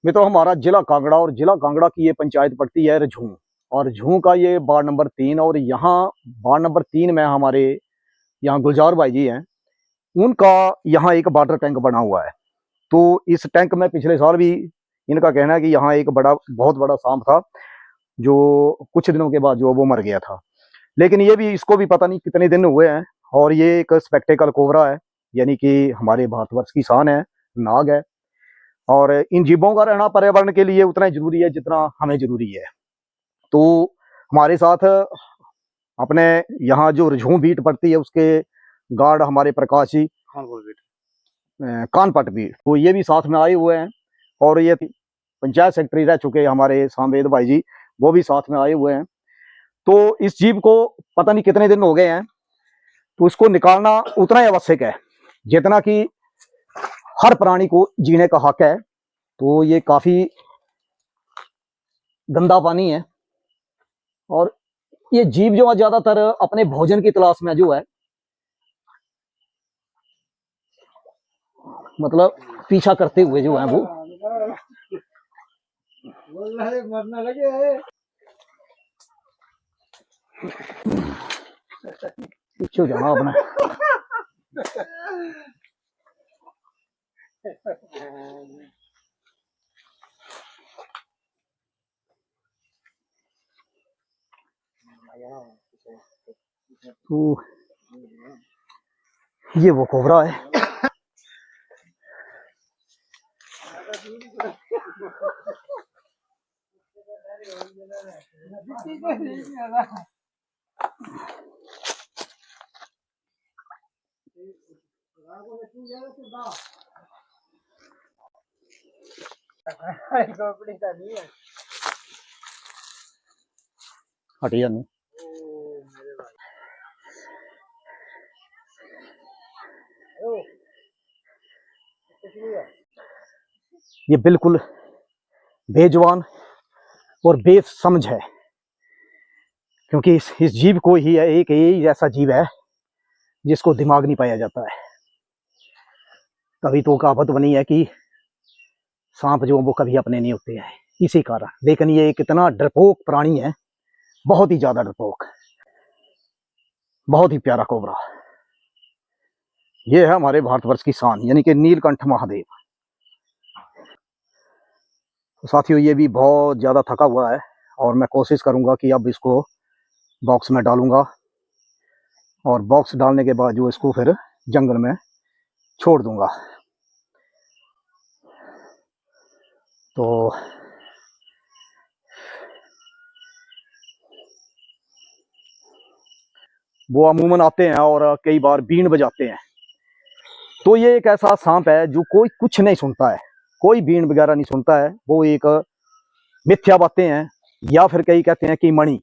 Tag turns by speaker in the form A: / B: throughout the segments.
A: मित्रों, हमारा जिला कांगड़ा और जिला कांगड़ा की ये पंचायत पड़ती है रझूं, और झूं का ये वार्ड नंबर 3। और यहाँ वार्ड नंबर 3 में हमारे यहाँ गुलजार भाई जी हैं। उनका यहाँ एक वाटर टैंक बना हुआ है। तो इस टैंक में पिछले साल भी इनका कहना है कि यहाँ एक बहुत बड़ा सांप था, जो कुछ दिनों के बाद जो वो मर गया था। लेकिन ये भी, इसको भी पता नहीं कितने दिन हुए हैं। और ये एक स्पेक्टेकल कोबरा है, यानी कि हमारे भारतवर्ष की शान है, नाग है। और इन जीवों का रहना पर्यावरण के लिए उतना ही जरूरी है जितना हमें जरूरी है। तो हमारे साथ अपने यहाँ जो रझूं बीट पड़ती है उसके गार्ड हमारे प्रकाश जी कानपट बीट, तो ये भी साथ में आए हुए हैं। और ये पंचायत सेक्रेटरी रह चुके हमारे सामवेद भाई जी, वो भी साथ में आए हुए हैं। तो इस जीव को पता नहीं कितने दिन हो गए हैं, तो इसको निकालना उतना ही आवश्यक है जितना कि हर प्राणी को जीने का हक है। तो ये काफी गंदा पानी है, और ये जीव जो है ज्यादातर अपने भोजन की तलाश में जो है, मतलब पीछा करते हुए जो है वो मरने लगे है। पीछे जाना अपना। तो ये वो कोबरा है। हटिया नहीं। ये बिल्कुल बेजुबान और बेसमझ है, क्योंकि इस जीव को ही है, एक यही ऐसा जीव है जिसको दिमाग नहीं पाया जाता है। तभी तो कहावत बनी है कि सांप जो वो कभी अपने नहीं होते हैं, इसी कारण। लेकिन ये एक इतना डरपोक प्राणी है, बहुत ही ज्यादा डरपोक, बहुत ही प्यारा कोबरा। ये है हमारे भारतवर्ष की शान, यानी कि नीलकंठ महादेव। तो साथियों, ये भी बहुत ज्यादा थका हुआ है, और मैं कोशिश करूंगा कि अब इसको बॉक्स में डालूंगा, और बॉक्स डालने के बाद जो इसको फिर जंगल में छोड़ दूंगा। तो वो अमूमन आते हैं और कई बार बीन बजाते हैं। तो ये एक ऐसा सांप है जो कोई कुछ नहीं सुनता है, कोई बीन वगैरह नहीं सुनता है। वो एक मिथ्या बातें हैं, या फिर कई कहते हैं कि मणि।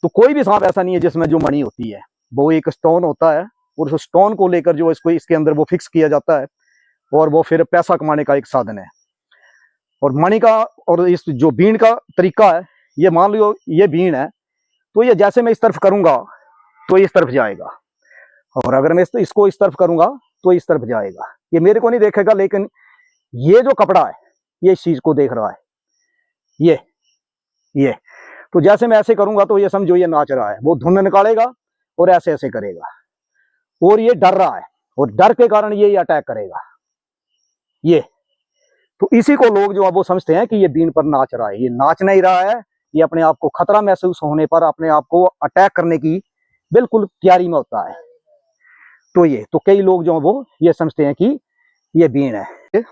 A: तो कोई भी सांप ऐसा नहीं है जिसमें जो मणि होती है। वो एक स्टोन होता है, और उस स्टोन को लेकर जो इसको इसके अंदर वो फिक्स किया जाता है, और वो फिर पैसा कमाने का एक साधन है। और मणि का और इस जो बीन का तरीका है, ये मान लो ये बीन है, तो ये जैसे मैं इस तरफ करूंगा तो इस तरफ जाएगा, और अगर मैं इसको इस तरफ करूंगा तो इस तरफ जाएगा। ये मेरे को नहीं देखेगा, लेकिन ये जो कपड़ा है ये इस चीज को देख रहा है। ये तो जैसे मैं ऐसे करूंगा तो ये समझो ये नाच रहा है, वो धुन निकालेगा और ऐसे ऐसे करेगा, और ये डर रहा है, और डर के कारण ये अटैक करेगा। ये तो इसी को लोग जो है वो समझते हैं कि ये बीन पर नाच रहा है। ये नाच नहीं रहा है, ये अपने आप को खतरा महसूस होने पर अपने आप को अटैक करने की बिल्कुल तैयारी में होता है। तो ये तो कई लोग जो है वो ये समझते हैं कि ये बीन है।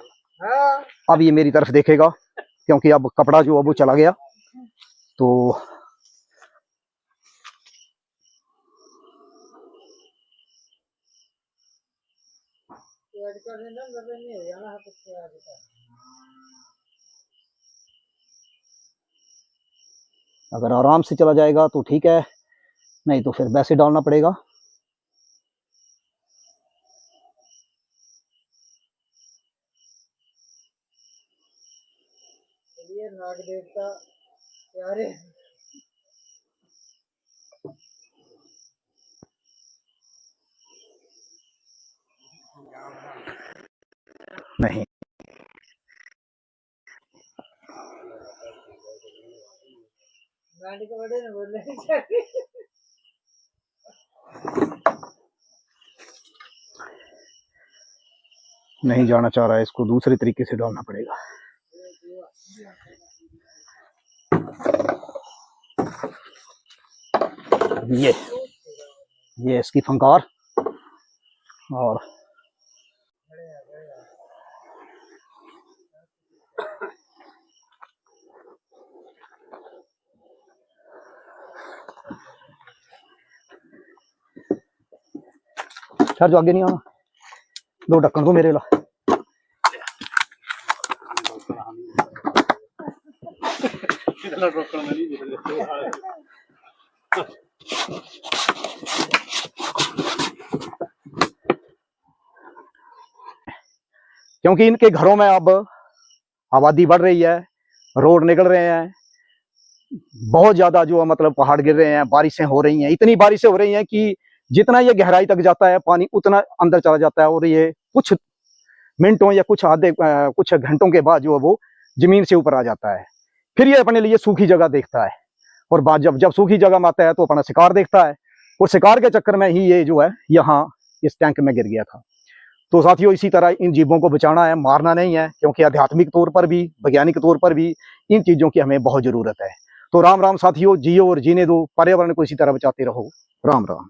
A: अब ये मेरी तरफ देखेगा, क्योंकि अब कपड़ा जो है वो चला गया। तो अगर आराम से चला जाएगा तो ठीक है, नहीं तो फिर वैसे डालना पड़ेगा। नाग देवता प्यारे। नहीं, नहीं जाना चाह रहा है, इसको दूसरे तरीके से डालना पड़ेगा। ये इसकी फंकार और सर जो आगे नहीं आना, दो ढक्कन को मेरे ला। क्योंकि इनके घरों में अब आबादी बढ़ रही है, रोड निकल रहे हैं, बहुत ज्यादा जो मतलब पहाड़ गिर रहे हैं, बारिशें हो रही हैं, इतनी बारिशें हो रही हैं कि जितना ये गहराई तक जाता है पानी उतना अंदर चला जाता है, और ये कुछ मिनटों या कुछ घंटों के बाद जो है वो जमीन से ऊपर आ जाता है। फिर ये अपने लिए सूखी जगह देखता है, और बाद जब जब सूखी जगह में आता है तो अपना शिकार देखता है, और शिकार के चक्कर में ही ये जो है यहाँ इस टैंक में गिर गया था। तो साथियों, इसी तरह इन जीवों को बचाना है, मारना नहीं है, क्योंकि आध्यात्मिक तौर पर भी, वैज्ञानिक तौर पर भी इन चीजों की हमें बहुत जरूरत है। तो राम राम साथियों, जियो और जीने दो, पर्यावरण को इसी तरह बचाते रहो। राम राम।